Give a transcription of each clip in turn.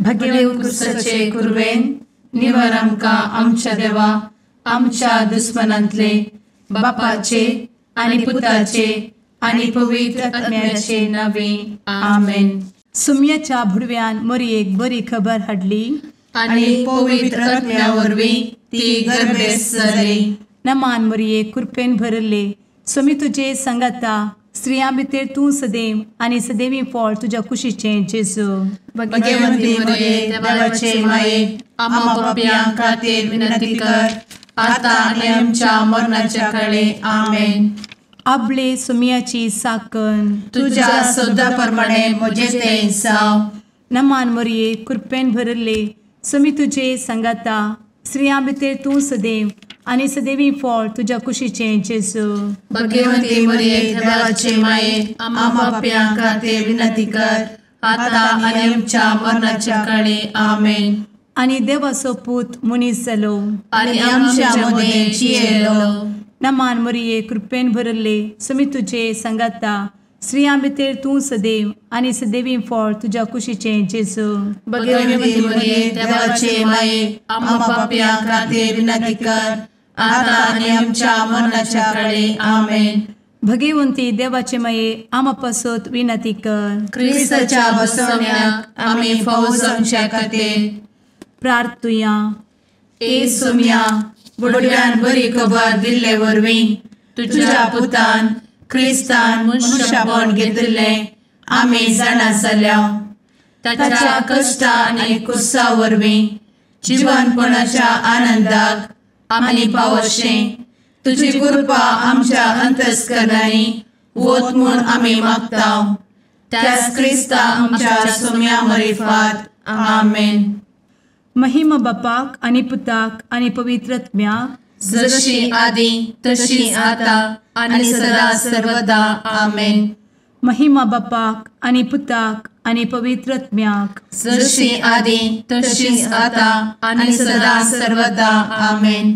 भगेवन कुर्साचे कुर्वेन निवार आमकां आमच्या देवा आमच्या दुस्मनांतले बापाचे आनी पुताचे आनी पवित्र आत्म्याचे नावे आमेन. सुम्याच्या भुडव्यान मरयेक बरी खबर हाडली आनी पवित्र आत्म्या वरवीं ती गर्भेस जाली. नमान मरयेक कृपेन भरले सुमी तुजे संगता स्त्रियां भितर तूं सदैव आनी सदैवी फळ तुज्या कुशीचें जेजू. भगवंती मरिये देवाचे माये आम्हा पाप्यां खातीर विनंती कर आता आनी आमच्या मरणाच्या काळी आमेन. आपले सुमयाची साकन तुझ्या सोदा प्रमाणे म्हजे तें जाव. नमान मरये कृपेन भरले सुमी तुजे संगता स्त्रियां भितर तूं सदैव आनी सदैवी फळ तुज्या कुशीचें जेजू. भगवंती मरिये देवाचे माये आम्हा पाप्यां खातीर विनंती कर आता आनी आमच्या मरणाच्या काळी आमेन. आनी देवाचो पूत मनीस जालो आनी आमच्या मदीं जियेलो. नमान मरये कृपेन भरले सुमी तुजे संगता स्त्रियां भितर तूं सदैव आनी सदैवी फळ तुज्या कुशीचें जेजू. भगवंती मरिये देवाचे माये आम्हा पाप्यां खातीर विनंती कर आता आनी आमच्या मरणाच्या काळी आमेन. भगवंती देवाचे माये आमा पासत विनंती कर. क्रिस्ताच्या बसवण्याक आमी फावो जावच्या खातीर प्रार्थुया. ए सुम्या बुडव्यान बरी खबर दिल्ले वरवीं तुज्या पुतान क्रिस्तान मनशापण घेतिल्लें आमी जाणा जाल्या. ताच्या कश्टा आनी कुर्सा वरवीं जिवनपणाच्या आनंदाक आमी पावशें तुजी कृपा आमच्या अंतस्करणांनी वत म्हूण आमी मागतांव. त्याच क्रिस्ता आमच्या सुम्या मरिफात आमेन. महिमा बापाक आनी पुताक आनी पवित्र आत्म्याक जशी आदी तशी आता आनी सदा सर्वदा आमेन. महिमा बापाक आनी पुताक आनी पवित्र आत्म्याक जशी आदी तशीच आता आनी सदा सर्वदा आमेन.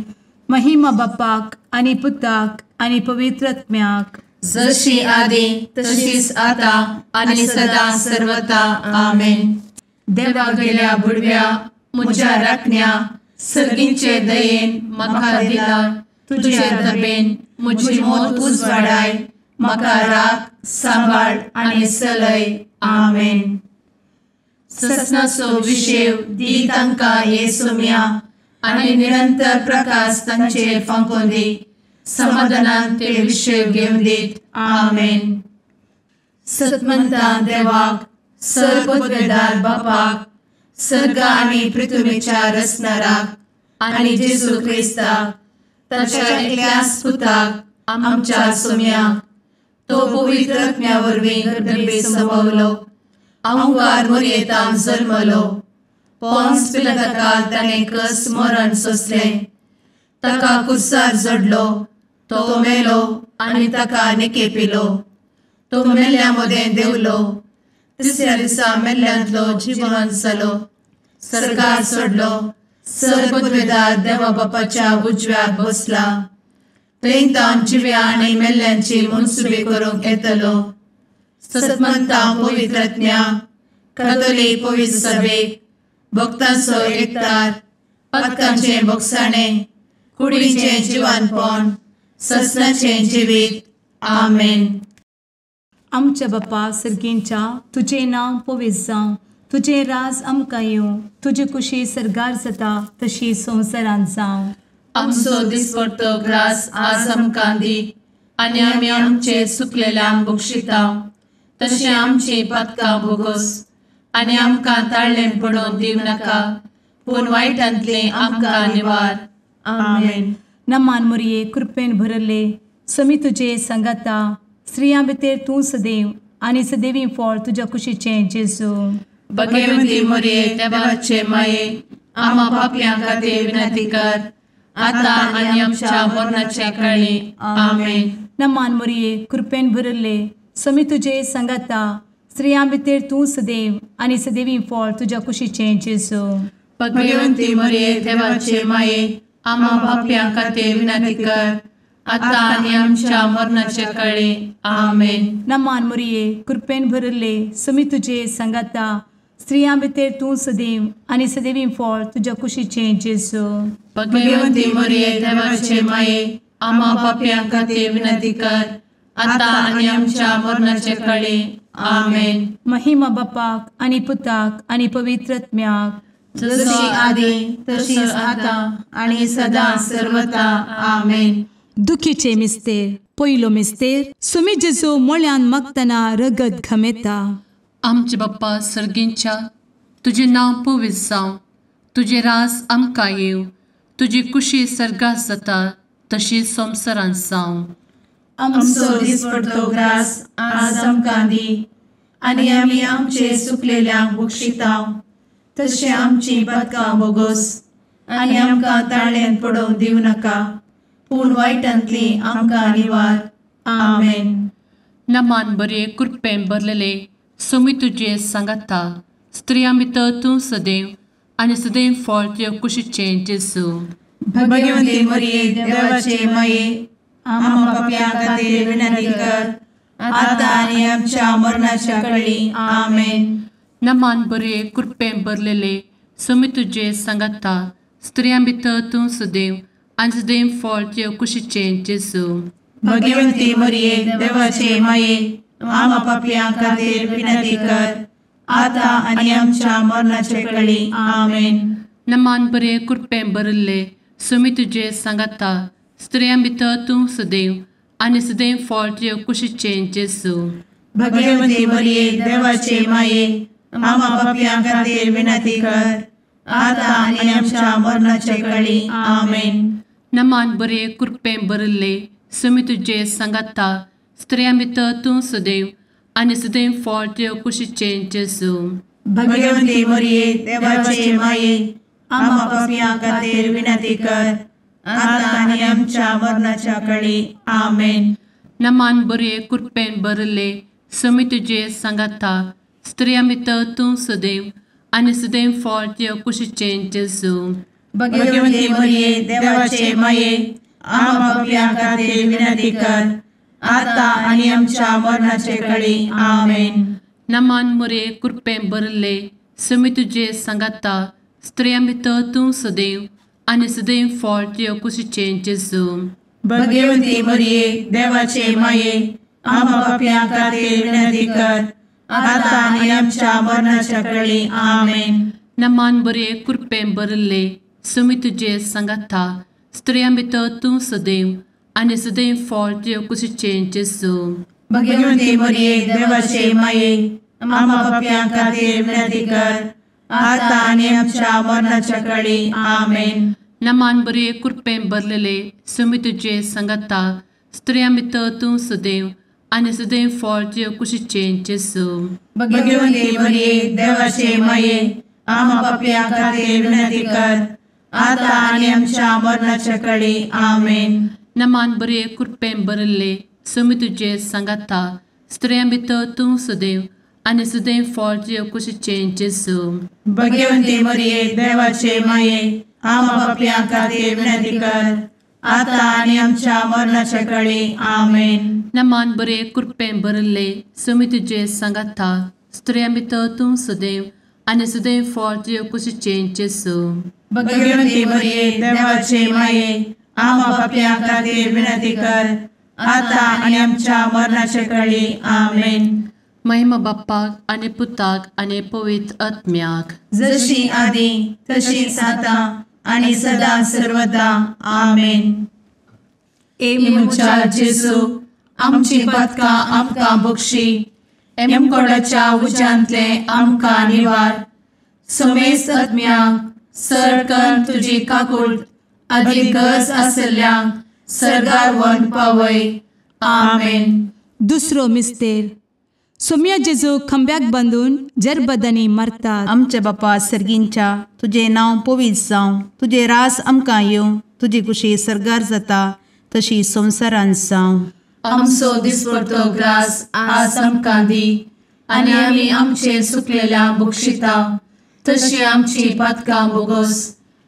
महिमा बापाक आनी पुताक आनी पवित्र आत्म्याक जशी आदी तशीच आता आनी सदा सर्वदा आमेन. देवा गेल्या बुडव्या म्हज्या राखण्या सर्गींचे दयेन म्हाका दिला तुजे दबेन म्हजी मोत उजवाडाय म्हाका राख सांबाळ आनी चलय आमेन. ससनाचो विशेव दी तांकां हे सुम्या आनी निरंतर प्रकाश तांचेर फांकून दी. समाधानान ते विशेव घेवन दीत आमेन. सतमंता देवाक सर्वपदवेदार बापाक सर्ग आनी पृथ्वीच्या रचणाराक आनी जेजू क्रिस्ताक ताच्या एकल्याच पुताक आमच्या सुम्याक तो पवित्र आत्म्या वरवीं गर्भे संभवलो. अंगार मरयेंत जल्मलो. पोन्स पिलाताकाल ताणें कस मरण सोंसलें. ताका कुर्सार जडलो. तो मेलो आनी ताका निकेपिलो. तो मेल्ल्या मदें देंवलो. तिसऱ्या दिसा मेल्ल्यांतलो जिवंत जालो. सर्गार चडलो. सर्वपदवेदार देवा बापाच्या उजव्याक बसला. थंय जिव्या आनी मेल्ल्यांची मनसुबी करूंक येतलो. सतमंता पवित्र आत्म्या कातोलीक पवित्र सभेक भक्तांचो एकठार पातकांचें भोगसाणें कुडीचें जिवनपण ससनाचें जिवीत आमेन. आमच्या बापा सर्गींच्या तुजें नांव पवित्र जावं. तुजें राज आमकां येवं. तुजी कुशी सर्गार जाता तशी संवसारांत जावं. आमचो दिसपडटो ग्रास आज आमकां दी आनी आमी आमचे चुकलेल्यांक बक्षितांव. तशें आमची पातकां भोगोस आनी आमकां ताळ्ळें पडोवन दिव नाका पूण वायटांतलें आमकां निवार आमेन. नमान मरये कृपेन भरले समी तुजे संगता स्त्रियां भितर तूं सदैव आनी सदैवी फळ तुज्या कुशीचें जेजू. भगवंती मरिये देवाचे माये आम्हा पाप्यां खातीर विनंती कर आता आनी आमच्या मरणाच्या काळी आमेन. नमान मरये कृपेन भरले समी तुजे संगता स्त्रियां भितर तूं सदैव आनी सदैवी फळ तुज्या कुशीचें जेजू. भगवंती मरिये देवाचे माये आम्हा पाप्यां खातीर विनंती कर आता आनी आमच्या मरणाच्या काळी आमेन. नमान मरये कृपेन भरले समी तुजे संगता स्त्रियां भितर तूं सदैव आनी सदैवी फळ तुज्या कुशीचें जेजू. भगवंती मरिये देवाचे माये, आम्हा पाप्यां खातीर विनंती कर, आता आनी आमच्या मरणाचे काळी. आमेन. महिमा बापाक आनी पुताक आनी पवित्रत्म्याक, जशी आदी तशीच आता आणि सदा सर्वदा. आमेन. दुखीचे मिस्तेर. पयलो मिस्तेर. सुमी जेजू मोळ्यान मागतना रगत घामेता. आमचे बाप्पा सर्गींच्या, तुझे नाव पवित्र जावं, तुझे रास आमकां येव, तुजी कुशी सर्गात जाता तशी संवसारांत जावं. आमचो दिसपडटो ग्रास आज आमकां दी, आनी आमी आमचे सुकलेल्यांक बक्षिताव, तशें आमची पातकां बोगोस आनी आमकां ताळ्यान पडोवंक दिवं नाका, पूण वायटांतली आमकां निवार. आमेन. नमान बरे कृपेन भरलेले सोमी तुजे सांगाता, स्त्रियां भितर तूं सदैव आनी सदैव फळ तुज्या कुशीचें जेजू. भगवंती मरिये देवाचे माये, आम्हा पाप्यां खातीर विनंती कर, आता आनी आमच्या मरणाच्या काळी. आमेन. नमान बरे कृपेन भरलेले सोमी तुजे सांगाता, स्त्रियां भितर तूं सदैव आनी सदैव फळ तुज्या कुशीचें जेजू. भगवंती मरिये देवाचे माये, आम्हा पाप्यां खातीर विनंती कर, आता आनी आमच्या मरणाचे काळी. आमेन. नमान बरे कृपेन भरले सोमी तुजे सांगाता, स्त्रियां भितर तूं सदैव आनी सदैव फळ तुज्या कुशीचें जेजू. भगवंती मरिये देवाचे माये, आम्हा पाप्यां खातीर विनंती कर, आता आनी आमच्या मरणाचे काळी. आमेन. नमान बरे कृपेन भरले सोमी तुजे सांगाता, स्त्रियां भितर तूं सदैव आनी सदैव फळ तुज्या कुशीचें जेजू. भगवंती मरिये देवाचे माये, आम्हा पाप्यां खातीर विनंती कर, आता आनी आमच्या मरणाच्या काळी. आमेन. नमान बरे कृपेन भरले सोमी तुजे सांगाता, स्त्रियां भितर तूं सदैव आनी सदैव फळ तुज्या कुशीचें जेजू. भगवंती मरिये देवाचे माये, आम्हा पाप्यां खातीर विनंती कर, आता आनी आमच्या मरणाचे काळी. आमेन. नमान बरे कृपेन भरले सोमी तुजे सांगाता, स्त्रियां भितर तूं सदैव आनी सदैव फळ तुज्या कुशीचें जेजू. भगवंती मरिये देवाचे माये, आम्हा पाप्यां खातीर विनंती कर, आता आनी आमच्या मरणाच्या काळी. आमेन. नमान बरे कृपेन भरले सोमी तुजे सांगाता, स्त्रियां भितर तूं सदैव आनी सदैव फळ तुज्या कुशीचें जेजू. भगवंती मरिये देवाचे माये, आम्हा पाप्यां खातीर विनंती कर, आता आनी आमच्या मरणाच्या काळी. आमेन. नमान बरे कृपेन भरलेले सोमी तुजे सांगाता, स्त्रियां भितर तूं सदैव आनी सदैव फळ तुज्या कुशीचें जेजू. भगवंती मरिये देवाचे माये, आम्हा पाप्यां खातीर विनंती कर, आता आनी आमच्या मरणाच्या काळी. आमेन. नमान बरे कृपेन भरले सोमी तुजे सांगाता, स्त्रियां भितर तूं सदैव आनी सदैव फळ तुज्या कुशीचें जेजू. भगवंती मरिये देवाचे माये, आम्हा पाप्यां खातीर विनंती कर, आता आनी आमच्या मरणाच्या काळी. आमेन. नमान बरे कृपेन भरले सोमी तुजे सांगाता, स्त्रियां भितर तूं सदैव आनी सदैव फळ तुज्या कुशीचें जेजू. भगवंती मरिये देवाचे माये, आम्हा पाप्यां खातीर विनंती कर, आता आनी आमच्या मरणाच्या काळी. आमेन. महिमा बाप्पाक आनी पुताक आनी पवित्र आत्म्याक, जशी आदी तशीच आता आनी सदा सर्वदा. आमेन. मुचा जेजू, आमची पातकां आमकां बक्षी, एमकोडाच्या उज्यांतले आमकां निवार. समेस्त आत्म्यांक सरकन तुजी काकूट, आदी गरज आसल्यांक सर्गार व्हरून पावय. आमेन. दुसरो मिस्तेर. सोम्या जेजू खंब्याक बांदून जरबदानी मारतात. आमचे बापा सर्गींच्या, तुझे नाव पवित्र जावं, तुझे रास आमकां येवं, तुजी कुशी सर्गार जाता तशी संवसारांत जावं. आमचो दिसपडटो ग्रास आज आमकां दी, आनी आमी आमचे सुकलेल्यांक बक्षिताव, तशी आमची पातकां बोगोस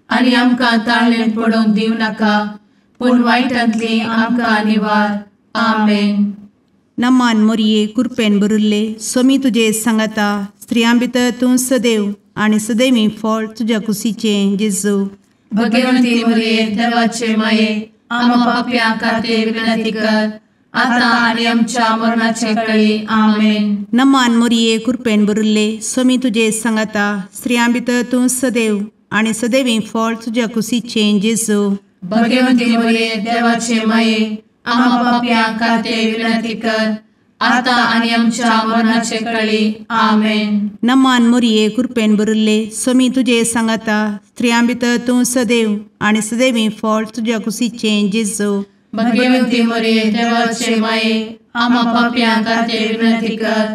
आनी आमकां ताळ्यान पडोवंक दिवं नाका, पूण वायटांतली आमकां निवार. आमेन. नमान मरिये कृपेन भरुल्ले सोमी तुजे सांगाता, स्त्रियां भितर तूं सदैव आणि सदैवी फळ तुझ्या कुशीचें जेजू. भगवंती मरिये देवाचे माये आम्हा पाप्यां खातीर विनंती कर आता आणि आमच्या मरणाचे काळी आमेन. नमान मोरये कृपेन भरिल्ले स्वामी तुजे सांगाता स्त्रियां भितर तूं सदैव आणि सदैवी फळ तुझ्या कुशीचें जेजू. भगवंती मरिये देवाचे माये आम्हा पाप्यां खातीर विनंती कर आता आणि आमच्या मरणाचे काळी आमेन. नमान मोरये कृपेन भरिल्ले स्वामी तुजे सांगाता स्त्रियां भितर तूं सदैव आणि सदैवी फळ तुझ्या कुशीचें जेजू. भगवंती मरिये देवाचे माये आम्हा पाप्यां खातीर विनंती कर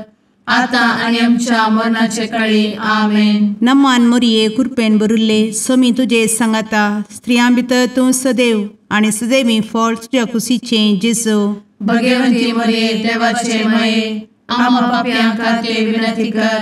आता आणि आमच्या मरणाचे काळी आमेन. नमान मोरये कृपेन भरिल्ले स्वामी तुजे सांगाता स्त्रियां भितर तूं सदैव आणि सदैवी फळ तुझ्या कुशीचें जेजू. भगवंती मरिये देवाचे माये आम्हा पाप्यां खातीर विनंती कर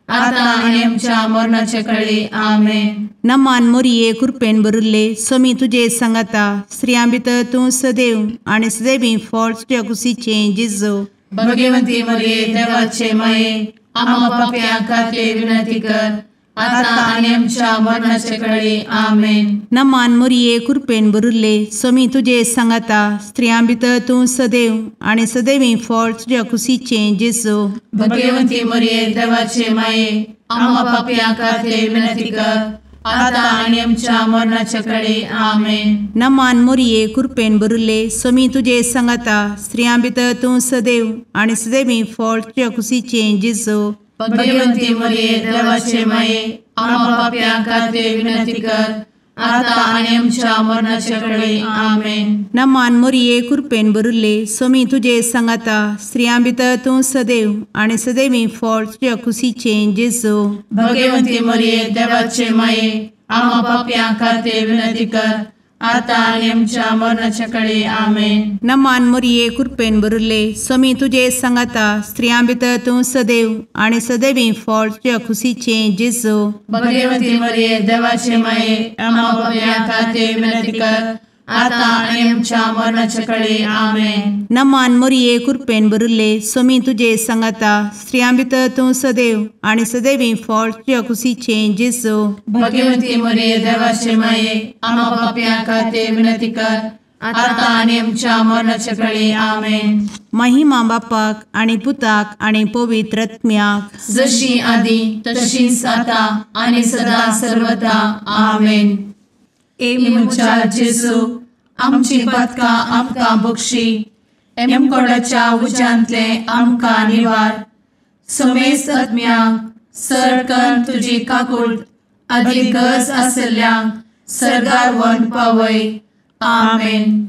आता आणि आमच्या मरणाचे काळी आमेन. नमान मोरये कृपेन भरिल्ले स्वामी तुजे सांगाता स्त्रियां भितर तूं सदैव आणि सदैवी फळ तुझ्या कुशीचें जेजू. भगवंती मरिये देवाचे माये आम्हा पाप्यां खातीर विनंती कर आता आणि आमच्या मरणाचे काळी आमेन. नमान मोरये कृपेन भरिल्ले स्वामी तुजे सांगाता स्त्रियां भितर तूं सदैव आणि सदैवी फळ तुझ्या कुशीचें जेजू. भगवंती मरिये देवाचे माये आम्हा पाप्यां खातीर विनंती कर आता आणि आमच्या मरणाचे काळी आमेन. नमान मोरये कृपेन भरिल्ले स्वामी तुजे सांगाता स्त्रियां भितर तूं सदैव आणि सदैवी फळ तुझ्या कुशीचें जेजू. भगवंती मरिये देवाचे माये आम्हा पाप्यां खातीर विनंती कर आता आणि आमच्या मरणाचे काळी आमेन. नमान मोरये कृपेन भरिल्ले स्वामी तुजे सांगाता स्त्रियां भितर तूं सदैव आणि सदैवी फळ तुझ्या कुशीचें जेजू. भगवंती मरिये देवाचे माये आम्हा पाप्यां खातीर विनंती कर आता आणि आमच्या मरणाच्या काळी आमेन. नमान मोरये कृपेन भरिल्ले स्वामी तुजे सांगाता स्त्रियां भितर तूं सदैव आणि सदैवी फळ तुझ्या कुशीचें जेजू. भगवंती मरिये देवाचे माये आम्हा पाप्यां खातीर विनंती कर आता आणि आमच्या मरणाच्या काळी आमेन. नमान मोरये कृपेन भरिल्ले स्वामी तुजे सांगाता स्त्रियां भितर तूं सदैव आणि सदैवी फळ तुझ्या कुशीचें जेजू. भगवंती मरिये देवाचे माये आम्हा पाप्यां खातीर विनंती कर आता आणि आमच्या मरणाच्या काळी आमेन. महिमा बापाक आणि पुताक आणि पवित्र आत्म्याक जशी आधी तशीच आता आणि सदा सर्वदा आमेन. मुचा जेजू आमची पदकां आमकां बक्षी एमकोडाच्या उज्यांतले आमकां निवार. समेस्त आत्म्यांक सरकन तुजी काकूट अधिक गरज आसल्ल्यांक सरगार व्हरून पावय. आमेन.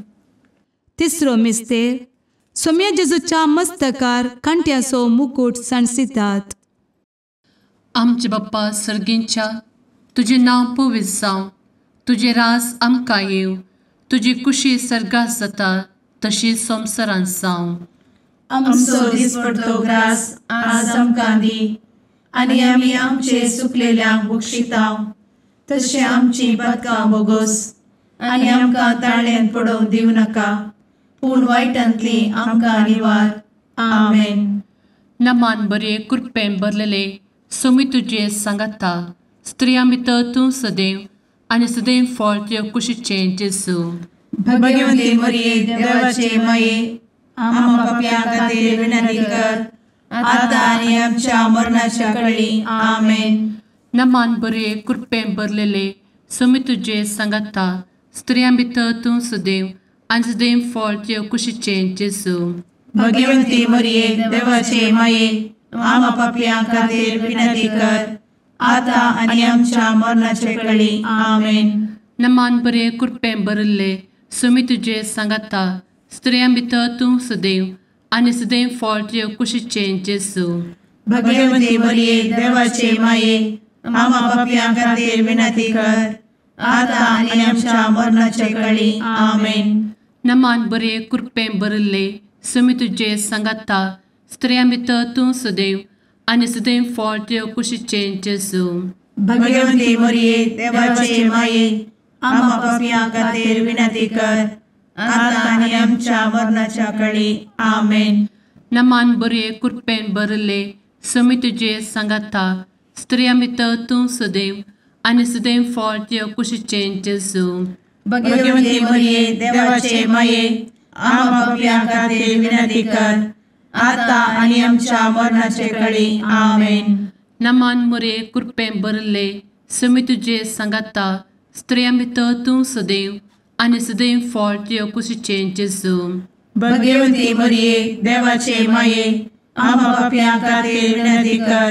तिसरो मिस्तेर सोम्या जेजूच्या मस्तकार कांट्याचो मुकुट सणसितात. आमचे बाप्पा सर्गींच्या तुझे नांव पवित्र जावं तुझे रास आमकां येव तुजी कुशी सर्गास जाता तशी संवसारांत जावं. आमचो दिसपडटो ग्रास आज आमकां दी आनी आमी आमचे सुकलेल्यांक बक्षितांव तशें आमची पदकां बोगोस आनी आमकां ताळ्यान पडोवंक दिवं नाका पूण वायटांतली आमकां निवार. आमेन. नमान बरे कृपेन भरलेले सोमी तुजे सांगाता स्त्रियां भितर तूं सदैव आनी सदैव फळ तुज्या कुशीचें जेजू. भगवंती मरिये देवाचे माये आम्हा पाप्यां खातीर विनंती कर आता आनी आमच्या मरणाच्या काळी आमेन. नमान बरे कृपेन भरलेले सोमी तुजे सांगाता स्त्रियां भितर तूं सदैव आनी सदैव फळ तुज्या कुशीचें जेजू. भगवंती मरिये देवाचे माये आम्हा पाप्यां खातीर विनंती कर आता आनी आमच्या मरणाचे काळी आमेन. नमान बरे कृपेन भरले सोमी तुजे सांगाता स्त्रियां भितर तूं सदैव आनी सदैव फळ तुज्या कुशीचें जेजू. भगवंती मरिये देवाचे माये आम्हा पाप्यां खातीर विनंती कर आता आनी आमच्या मरणाचे काळी आमेन. नमान बरे कृपेन भरले सोमी तुजे सांगाता स्त्रियां भितर तूं सदैव आनी सदैव फळ तुज्या कुशीचें जेजू. भगवंती मरिये देवाचे माये आम्हा पाप्यां खातीर विनंती कर आता आनी आमच्या मरणाच्या काळी आमेन. नमान बरे कृपेन भरले सुमी तुझे सांगाता स्त्रियां भितर तूं सदैव आनी सदैव फळ तुझ्या कुशीचें जेजू. भगवंती मरिये देवाचे माये आम्हा पापियां खातीर विनंती कर आता आनी आमच्या मरणाचे काळी आमेन. नमान मोरे कृपें भरले सुमी तुझे सांगाता स्त्रियां भितर तूं सदैव आनी सदैव फळ तुझ्या कुशीचें जेजू. भगवंती मरिये देवाचे माये आम्हा पापियां खातीर विनंती कर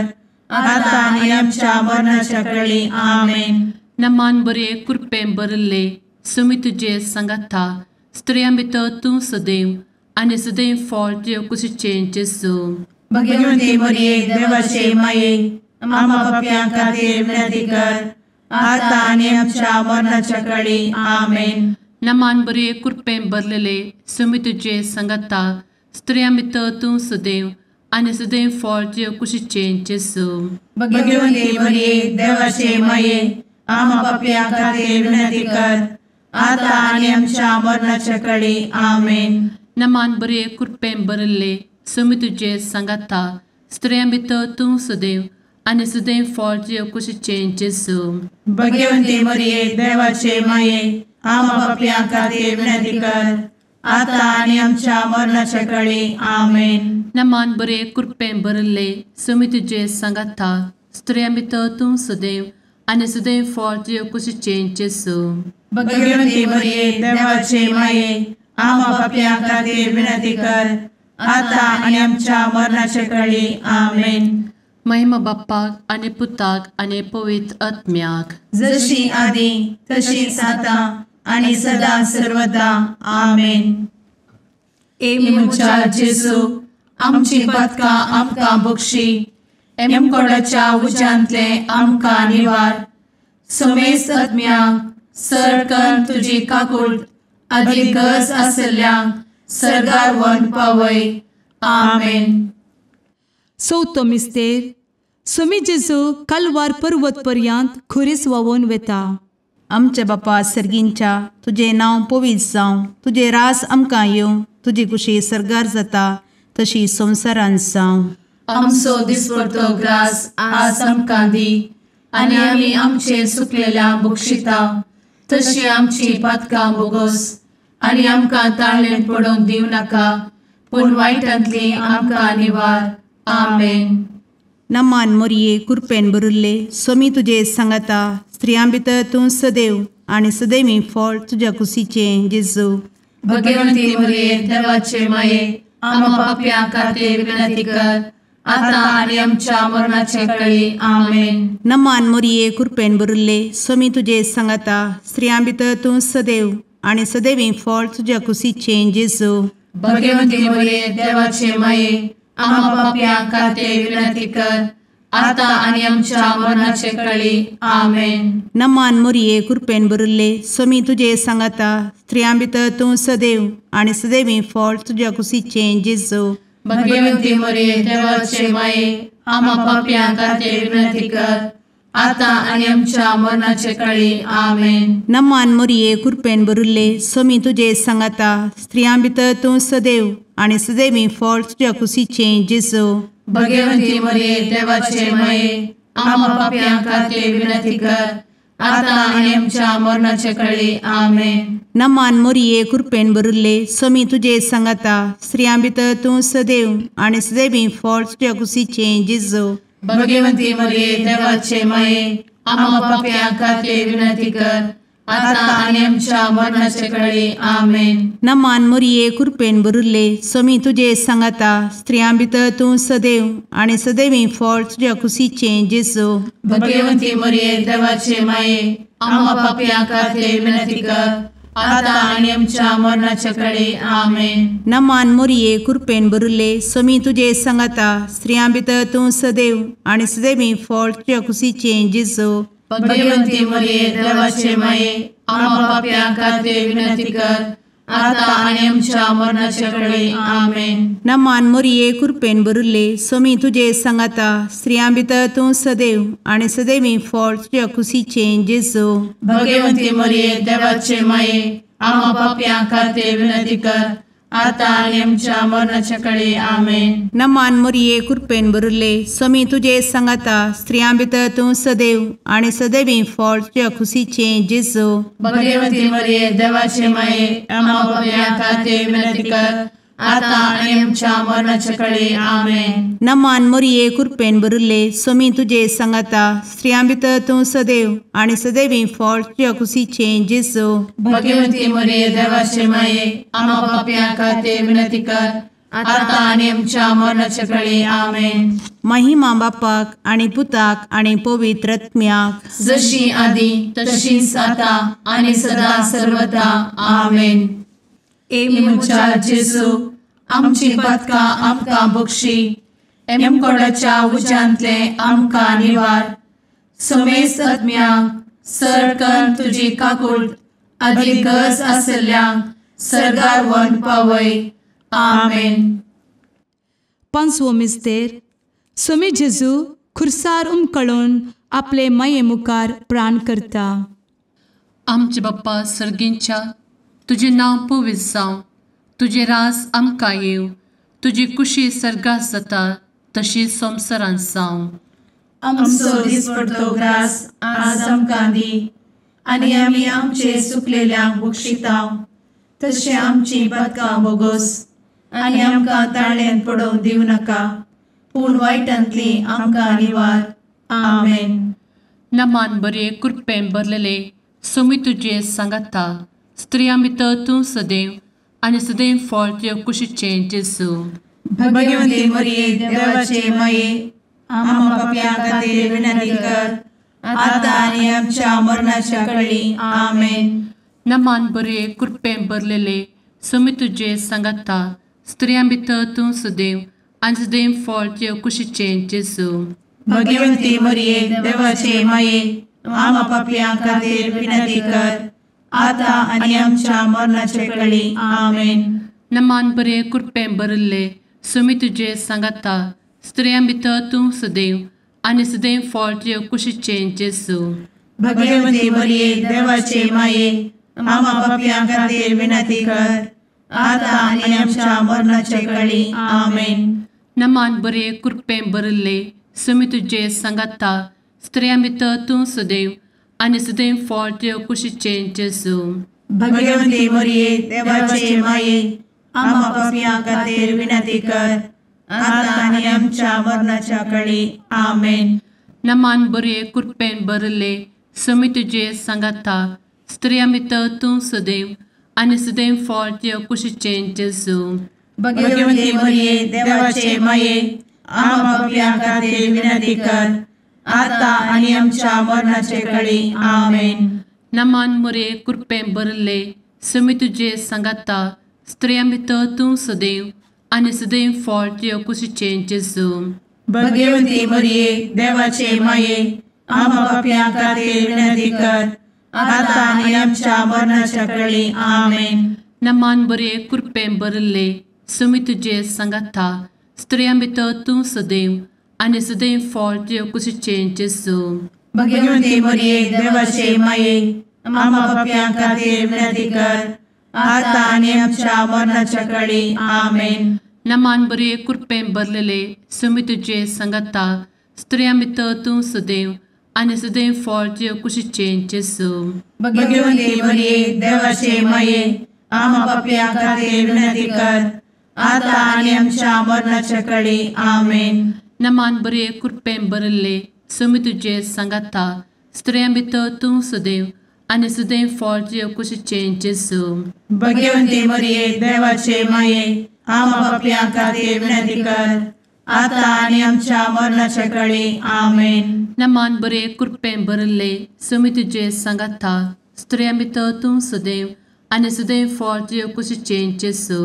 आता आनी आमच्या मरणाच्या काळी आमेन. नमान बरे कृपें भरले सुमी तुझे सांगाता स्त्रियां भितर तूं सदैव आनी सदैव फळ तुझ्या कुशीचें जेजू. भगवंती मरिये देवाचे माये आम्हा पापियां खातीर विनंती कर आता आनी आमच्या मरणाच्या काळी आमेन. नमान बरे कृपें भरलेले सुमी तुझे सांगाता स्त्रियां भितर तूं सदैव आनी सदैव फळ तुझ्या कुशीचें जेजू. भगवंती मरिये देवाचे माये आम्हा पापियां खातीर विनंती कर आता आनी आमच्या मरणाच्या काळी आमेन. नमान बरे कृपें भरले सुमी तुझे सांगाता स्त्रियां भितर तूं सदैव आनी सदैव फळ तुझ्या कुशीचें जेजू. भगवंती मरिये देवाचे माये आम्हा पापियां खातीर विनंती कर आता आनी आमच्या मरणाच्या काळी आमेन. नमान बरे कृपें भरले सुमी तुझे सांगाता स्त्रियां भितर तूं सदैव आनी सदैव फळ तुझ्या कुशीचें जेजू. भगवंती मरिये देवाचे माये आम्हा पापियां खातीर विनंती कर आता आनी आमच्या मरणाच्या काळी आमेन. महिमा बाप्पाक आनी पुताक आनी पवित्र आत्म्याक जशी आदी तशीच आता आनी सदा सर्वदा आमेन. मुचा जेजू आमची पदकां आमकां बक्षी एमकोडाच्या उज्यांतले आमकां निवार. सुमेस्त आत्म्यांक सरकन तुजी काकूट अधिक गरज आसल्यांक सरगार व्हरून पावय. आमेन. चवथो मिस्तेर सुमी जेजू कलवार पर्वत पर्यंत खुरीस व्हांवून वेता. आमचे बापा सर्गींच्या तुझे नांव पवित्र जावं, तुझे रास आमकां येवं, तुजी कुशी सरगार जाता तशी संवसारांत जावं. आमचो दिसपडटो ग्रास आज आमकां दी आनी आमी आमचे सुकलेल्यांक बक्षिता तशी आमची पातकां बोगोस आनी आमकां ताळ्ळेन पडोवंक दिवं नाका पूण वायटांतली आमकां निवार. आमेन. नमान मोरये कृपेन भरिल्ले सोमी तुजे सांगाता स्त्रियां भितर तूं सदैव आनी सदैवी फळ तुज्या कुशीचें जेजू. भगवंती मरिये देवाचे माये आम्हा पाप्यां खातीर विनंती कर आता आनी आमच्या मरणाचे काळी. आमेन. नमान मोरये कृपेन भरिल्ले सोमी तुजे सांगाता स्त्रियां भितर तूं सदैव आनी सदैवी फळ तुज्या कुशीचें जेजू. भगवंती मरिये देवाचे माये आम्हा पाप्यां खातीर विनंती कर आता आनी आमच्या मरणाचे काळी. आमेन. नमान मोरये कृपेन भरिल्ले सोमी तुजे सांगाता स्त्रियां भितर तूं सदैव आनी सदैवी फळ तुज्या कुशीचें जेजू. भगवंती मरिये देवाचे माये आम्हा पाप्यां खातीर विनंती कर आता आनी आमच्या मरणाचे काळी. आमेन. नमान मोरये कृपेन भरिल्ले सोमी तुजे सांगाता स्त्रियां भितर तूं सदैव आनी सदैवी फळ तुज्या कुशीचें जेजू. भगवंती मरिये देवाचे माये आम्हा पाप्यां खातीर विनंती कर आता आनी आमच्या मरणाचे काळी. आमेन. नमान मोरये कृपेन भरिल्ले सोमी तुजे सांगाता स्त्रियां भितर तूं सदैव आनी सदैवी फळ तुज्या कुशीचें जेजू. भगवंती मरिये देवाचे माये आम्हा पाप्यां खातीर विनंती कर आता आनी आमच्या मरणाचे काळी. आमेन. नमान मोरये कृपेन भरिल्ले सोमी तुजे सांगाता स्त्रियां भितर तूं सदैव आनी सदैवी फळ तुज्या कुशीचें जेजू. भगवंती मरिये देवाचे माये आम्हा पाप्यां खातीर विनंती कर आता आनी आमच्या मरणाचे काळी. आमेन. नमान मोरये कृपेन भरिल्ले सोमी तुजे सांगाता स्त्रियां भितर तूं सदैव आनी सदैवी फळ तुज्या कुशीचें जेजू. भगवंती मरिये देवाचे माये आम्हा पाप्यां खातीर विनंती कर आता आनी आमच्या मरणाचे काळी. आमेन. नमान मोरये कृपेन भरिल्ले सोमी तुजे सांगाता स्त्रियां भितर तूं सदैव आनी सदैवी फळ तुज्या कुशीचें जेजू. भगवंती मरिये देवाचे माये आम्हा पाप्यां खातीर विनंती कर आता आणि आमच्या मरणाच्या काळी आमेन. नमान मोरये कृपेन बरुले स्वामी तुझे सांगाता स्त्रियां भितर तूं सदैव आणि सदैवी फळ तुझ्या खुशीचे जेजू. भगवती मरिये देवाचे माये आम्हा पापियां खातीर विनंती कर, आता आणि आमच्या मरणाच्या काळी आमेन. नमान मोरये कृपेन बरुले स्वामी तुझे सांगाता स्त्रियां भितर तूं सदैव आणि सदैवी फळ तुझ्या खुशीचे जेजू. भगवती मरिये देवाचे माये आम्हा पापियां खातीर विनंती कर, आता आणि आमच्या मरणाच्या काळी आमेन. महिमा बापाक आणि पुताक आणि पवित्र आत्म्याक जशी आधी तशीच आता आणि सदा सर्वदा आमेन. एमुच्या जेजू आमची पदकां आमकां बक्षी, एमकोडाच्या उज्यांतले आमकां निवार. समेस्त आत्म्यांक सरकन तुजी काकूट अधिक गरज आसल्ल्यांक सर्गार व्हरून पावय. आमेन. पांचवो मिस्तेर. स्वामी जेजू खुर्सार उमकळून आपले माये मुखार प्राण करता. आमचे बाप्पा सर्गींच्या तुझे नांव पवित्र जावं, तुझे रास आमकां येव, तुजी कुशी सर्गास जाता तशी संवसारांत जावं. आमचो दिसपडटो ग्रास आज आमकां दी, आनी आमी आमचे सुकलेल्यांक बक्षितांव. तशें आमची पदकां बोगोस आनी आमकां ताळ्यान पडोवंक दिवं नाका, पूण वायटांतली आमकां निवार. आमेन. नमान बरे कृपेन भरलेले स्वामी तुझे सांगाता स्त्रियां भितर तूं सदैव आणि सदैव फळ तुझ्या कुशीचे जेजू. भगवती मरिये देवाचे माये आम्हा पापियां खातीर विनंती कर, आता आनी आमच्या मरणाच्या काळी आमेन. नमान बरे कृपेन भरलेले स्वामी तुझे सांगाता स्त्रियां भितर तूं सदैव आणि सदैव फळ तुझ्या कुशीचे जेजू. भगवती मरिये देवाचे माये आम्हा पापियां खातीर विनंती कर, आता आनी आमच्या मरणाच्या काळी आमेन. नमान बरे कृपेन भरले स्वामी तुझे सांगाता स्त्रियां भितर तूं सदैव आणि सदैव फळ तुझ्या कुशीचे जेजू. भगवती मरिये देवाचे माये आम्हा पापियां खातीर विनंती कर, आता आनी आमच्या मरणाच्या काळी आमेन. नमान बरे कृपेन भरले स्वामी तुझे सांगाता स्त्रियां भितर तूं सदैव आणि सदैव फळ तुझ्या कुशीचे जेजू. भगवती मरिये देवाचे माये आम्हा पापियां खातीर विनंती कर, आता आनी आमच्या मरणाच्या काळी आमेन. नमान बरे कृपेन भरले स्वामी तुझे सांगाता स्त्रियां भितर तूं सदैव आणि सदैव फळ तुझ्या कुशीचे जेजू. भगवती मरिये देवाचे माये आम्हा पापियां खातीर विनंती कर, आता आनी आमच्या मरणाच्या काळी आमेन. नमान बरे कृपेन भरले स्वामी तुझे सांगाता स्त्रियां भितर तूं सदैव आणि सदैव फळ तुझ्या कुशीचे जेजू. भगवती मरिये देवाचे माये आम्हा पापियां खातीर विनंती कर, आता आनी आमच्या मरणाच्या काळी आमेन. नमान बरे कृपेन भरले स्वामी तुझे सांगाता स्त्रियां भितर तूं सदैव आणि सदैव फळ तुझ्या कुशीचे जेजू. भगवती मरिये देवाचे माये आम्हा पापियां खातीर विनंती कर, आता आनी आमच्या मरणाच्या काळी आमेन. नमान बरे कृपेन भरलेले स्वामी तुझे सांगाता स्त्रियां भितर तूं सदैव आणि सदैव फळ तुझ्या कुशीचे जेजू. भगवती मरिये देवाचे माये आम्हा पापियां खातीर विनंती कर, आता आनी आमच्या मरणाच्या काळी आमेन. नमान बरे कृपेन भरले स्वामी तुझे सांगाता स्त्रियां भितर तूं सदैव आणि सदैव फळ तुझ्या कुशीचे जेजू. भगवती मरिये देवाचे माये आम्हा पापियां खातीर विनंती कर, आता आनी आमच्या मरणाच्या काळी आमेन. नमान बरे कृपेन भरले स्वामी तुझे सांगाता स्त्रियां भितर तूं सदैव आणि सदैव फळ तुझ्या कुशीचे जेजू.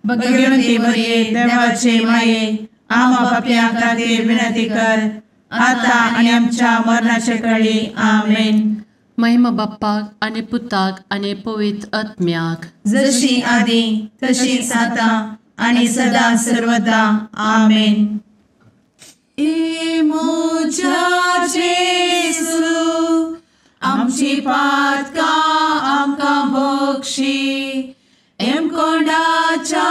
भगवती मरिये देवाचे माये आम्हा पापियां खातीर विनंती कर, आता आनी आमच्या मरणाच्या काळी आमेन. महिमा बाप्पाक आणि पुताक आणि पवित्र आत्म्याक जशी आधी तशीच आता आणि सदा सर्वदा आमेन. मोजा जेसू आमची पातकां आमकां बक्षी, एम कोंडाच्या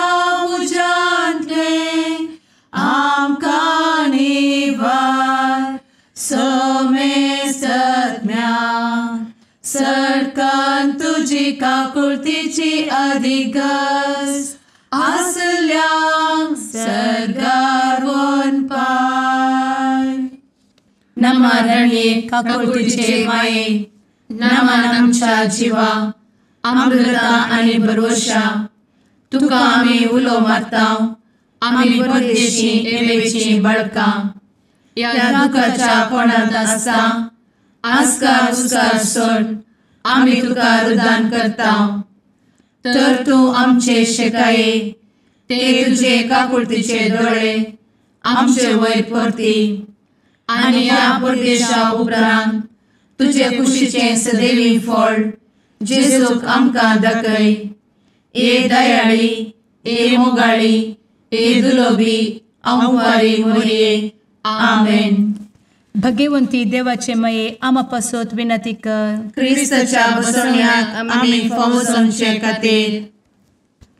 काकुळतीची अधिगस आसल्या सरगार वन पाय. नमारणे काकुळतीचे माये नमान आमच्या जिवा अमृता आणि भरोशा तुका आम्ही उलो मारता. आम्ही परदेशी येवेची बळका या दुःखाच्या कोणात असता आस्कार उस्कार सोड आम्ही तुका रुदान करता. तर तू आमचे शेकाये ते तुझे काकुळतीचे डोळे आमचे वयर परती आणि या परदेशा उपरांत तुझे कुशीचे सदैवी फळ जेजूक आमकां दाखय. ए दयाळी ए मोगाळी ए दुलोबी अंवारी मोरये. आमेन. भगवंती देवाचे मये आमा पासत विनंती कर. क्रिस्ताच्या बसवण्याक आम्ही फावो समचे खातीर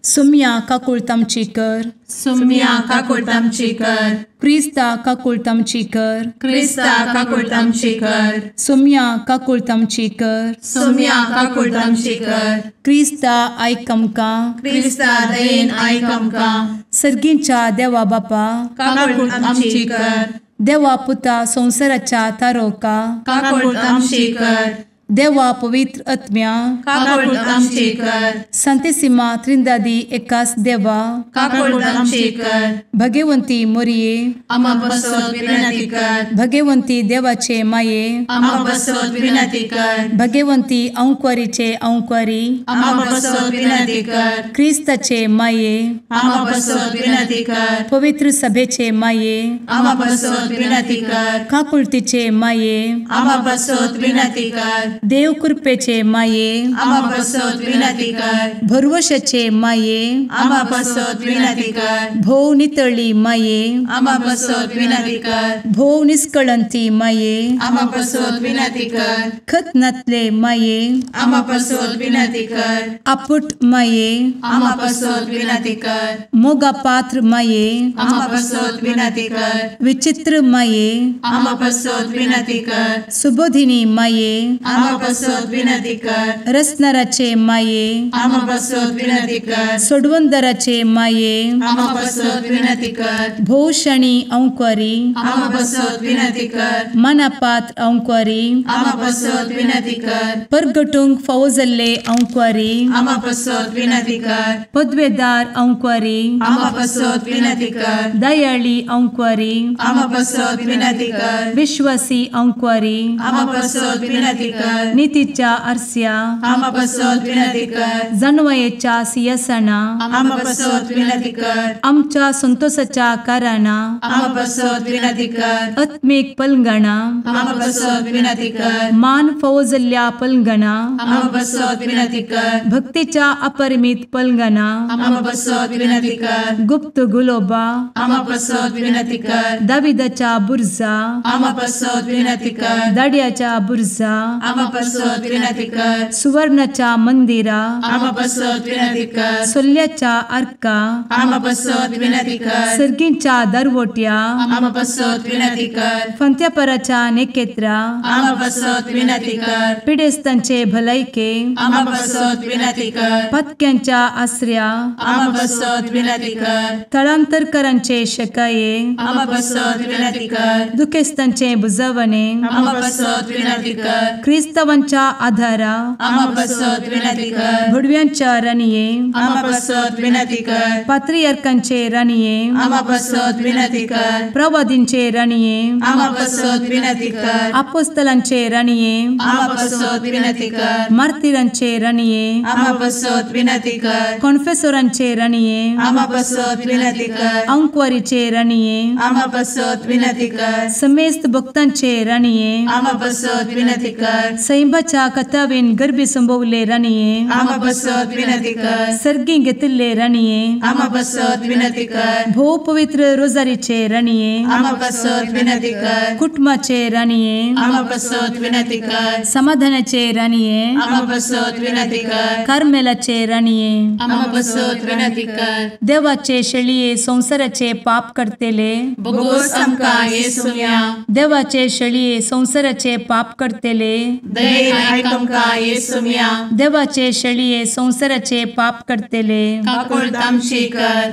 सुम्या काकुळतामची कर. सुम्या काकुळतामची कर. क्रिस्ता काकुळतामची कर. क्रिस्ता काकुळतामची कर. सुम्या काकुळतामची कर. सुम्या काकुळतामची कर. क्रिस्ता आयक आमकां. क्रिस्ता दयेन आयक आमकां. सर्गींच्या देवा बापा काकुळतामची कर. देवा पुता संसाराच्या तारोका काकुळतामची कर. देवा पवित्र आत्म्या काकुळतामची कर. सांतेसिमा त्रिंदादी एकाच देवा काकुळतामची कर. भगवंती मोरये आमा बसवत विनंती कर. भगवंती देवाचे माये आमा बसवत विनंती कर. भगवंती अंक्वारीचे अंक्वारी आमा बसवत विनंती कर. ख्रिस्ताचे माये आमा बसवत विनंती कर. पवित्र सभेचे माये आमा बसवत विनंती कर. काकुळतीचे माये आमा बसवत विनंती कर. देव कृपेचे माये आमा बसवत विनंती कर. भरवशाचे माये आमा बसवत विनंती कर. भोव नितळी माये आमा बसवत विनंती कर. भोव निष्कळंती माये आमा बसवत विनंती कर. खतनातले माये आमा बसवत विनंती कर. आपुट माये आमा बसवत विनंती कर. मोगा पात्र माये आमा बसवत विनंती कर. विचित्र माये आमा बसवत विनंती कर. सुबोधिनी माये आमा बसवत विनंती कर. रसनाराचे माये आमा बसवत विनंती कर. सोडवंदराचे माये आमा बसवत विनंती कर. भोवशणी अंक्वारी आमा बसवत विनंती कर. मनापात्र अंक्वारी आमा बसवत विनंती कर. परगटूंक फावो जाल्ले अंक्वारी आमा बसवत विनंती कर. पदवेदार अंक्वारी आमा बसवत विनंती कर. दयाळी अंक्वारी आमा बसवत विनंती कर. विश्वासी अंक्वारी आमा बसवत विनंती कर. नीतीच्या आरस्या आमा बसवत विनंती कर. जाणवायेच्या सिंहासना आमा बसवत विनंती कर. आमच्या संतोषाच्या कारणा आमा बसवत विनंती कर. आत्मिक पलंगणा आमा बसवत विनंती कर. मान फावो जाल्ल्या पलंगणा आमा बसवत विनंती कर. भक्तीच्या अपरिमित पलंगणा आमा बसवत विनंती कर. गुप्त गुलोबा आमा बसवत विनंती कर. दाविदाच्या बुर्जा आमा बसवत विनंती कर. दाड्याच्या बुर्जा आमा बसवत विनंती कर. सुवर्णाच्या मंदिरा आमा बसवत विनंती कर. सोल्याच्या अर्का आमा बसवत विनंती कर. सर्गींच्या दरवोट्या आमा बसवत विनंती कर. फंत्यापराच्या नेकेत्रा आमा बसवत विनंती कर. पिडेस्तांचे भलायके आमा बसवत विनंती कर. पत्क्यांच्या आसऱ्या आमा बसवत विनंती कर. तळांतरकरांचे शेकाये आमा बसवत विनंती कर. दुखेस्तांचे बुजावणे आमा बसवत विनंती कर. ख्रिस्तवांच्या आधारा आमा बसवत विनंती कर. भडव्यांच्या राणीये आमा बसवत विनंती कर. पात्रियार्कांचे राणीये आमा बसवत विनंती कर. प्रवादींचे राणीये आमा बसवत विनंती कर. अपोस्तलांचे राणीये आमा बसवत विनंती कर. मार्तिरांचे राणीये आमा बसवत विनंती कर. कॉन्फेसोरांचे राणीये आमा बसवत विनंती कर. अंक्वारीचे राणीये आमा बसवत विनंती कर. समेस्त भक्तांचे राणीये आमा बसवत विनंती कर. सैंबाच्या कथावेन गर्भी संभवले राणीये आमा बसवत विनंती कर. सर्गी घेतले राणीये आमा बसवत विनंती कर. भोव पवित्र रोजारीचे राणीये आमा बसवत विनंती कर. कुटुंबाचे राणीये आमा बसवत विनंती कर. समाधानाचे राणीये आमा बसवत विनंती कर. कार्मेलाचे राणीये आमा बसवत विनंती कर. देवाचे शेळिये संसाराचे पाप करतेले बोगोस आमकां येसुया. देवाचे शेळिये संसाराचे पाप करतेले दये आयक आमकां येसू मिया देवाचे शेळये संवसाराचे पाप करतेले काकूळ आमची कर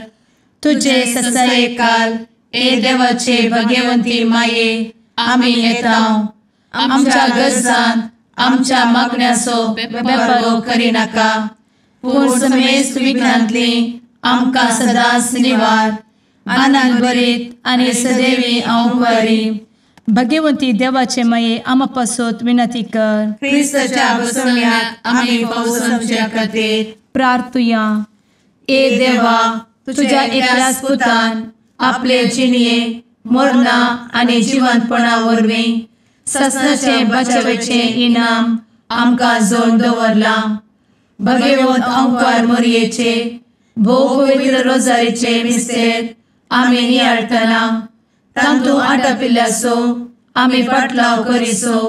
तुझे ससाये काल ए देवाचे भगवंती माये आमी येता आमच्या गरजांत आमच्या मागण्याचो बेपारो करी नाका पूण समेस्त विघ्नांतली आमकां सदांच निवार आनंद बरीत आनी सदैवी आंवकारी भगवंती देवाचे माये आमा पासत विनंती कर क्रिस्ताच्या बसवण्यात आमी पावसाच्या खातीर प्रार्थुया ए देवा तुझ्या एकल्याच पुतान आपले जिणये मरणा आनी जिवंतपणा वरवीं ससनाचे बचावेचे इनाम आमकां जोड दवरला भगवंत आंवकार मोरयेचे भोव पवित्र रोजारीचे मिस्तेर आमी नियाळटना तांतू आटापिल्ल्याचो आमी पाटलाव करिसो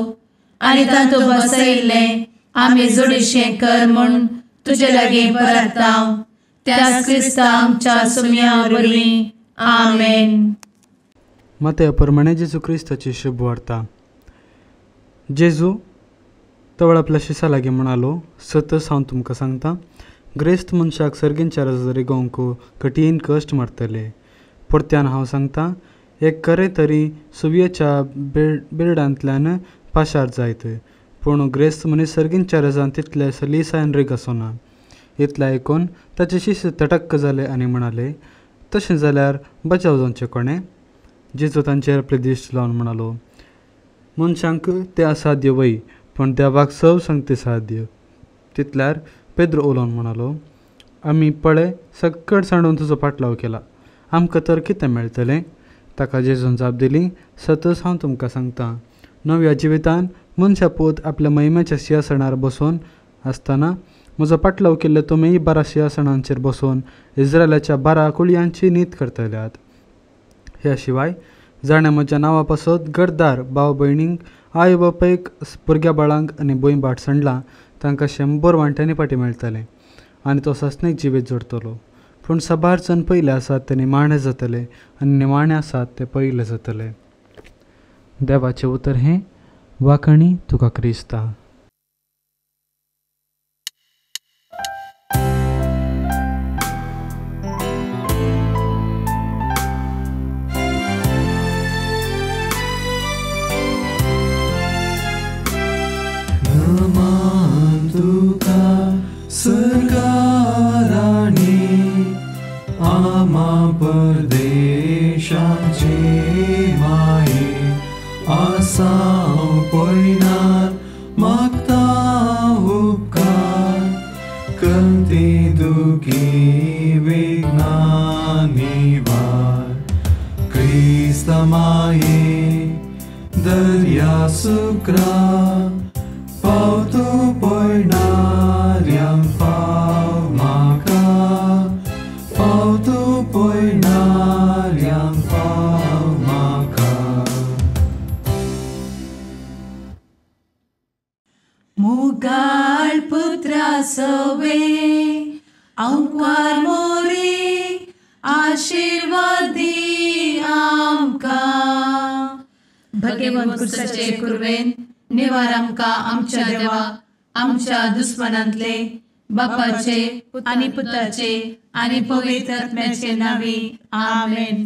आनी तांतू बसयिल्ले आमी जोडीशें कर म्हूण तुजे लागीं परतांव त्याच क्रिस्ता आमच्या सुम्या वरवीं आमेन. मातया प्रमाणे जेजू क्रिस्ताची शुभ वार्ता. जेजू तवळ आपल्या शिसा लागीं म्हणालो, सतत हांव तुमकां सांगता, ग्रेस्त मनशाक सर्गींच्या राजदारी गोवंक कठीण कश्ट मारतले. परत्यान हांव सांगता, एक खरें तरी सुवयेच्या बिरडांतल्यान पाशार जायत, पूण ग्रेस्त मनीस सर्गींच्या राजान तितले सलिसायन रीग आसना. इतलें आयकून ताचे शिश्य तटक्क जाले आनी म्हणाले, तशें जाल्यार बचाव जावचें कोणें? जेजू तांचेर आपले दिश्ट लावन म्हणालो, मनशांक तें असाध्य वय, पण देवाक सव सांगते साध्य. तितल्यार पेद्रो उलोवन म्हणालो, आमी पळय सकट सांडून तुजो पाटलाव केला, आमकां तर कितें मेळटलें? ताका जेजून जाप दिली, सतत हांव तुमकां सांगता, नव्या जिवितान मनशा पूत आपल्या महिम्याच्या सिंहासनार बसून आसतना म्हजो पाटलाव केल्ले तुमी 12 सिंहासनांचेर बसून इस्रायलाच्या 12 कुळयांची नीत करतल्यात. ह्या शिवाय जाणा म्हज्या नांवा पासत गरदार भाव भयणींक, आई बापायक, भुरग्या बाळांक आनी भूंय भाट सांडलां तांकां 100 वांट्यांनी पाटी मेळटलें आनी तो सस्नेक जिवीत जोडटलो. पूण सबार जण पयले आसात ते निमाणे जातले आनी निमाणे आसात ते पयले जातले. देवाचें उतर हें, वाकणी तुका क्रिस्ता. सरकाराने आमा परदेशाचे माये आसां पयनार मागता उपकार कंती दुखी विघ्नांनी वार क्रिस्ता माये दर्या सुक्रा पावतो पयणाऱ्यांक पाव म्हाका पावतो पयणाऱ्यांक पाव म्हाका. मुगाळ पुत्रा सवे आंवकार मोरी आशीर्वाद दी आमकां. भगवंत क्रुसाचे कुरवेन निवार आमकां आमच्या देवा आमच्या दुस्मनांतले बापाचे आनी पुताचे आनी पवित्र आत्म्याचे नांवी आमेन.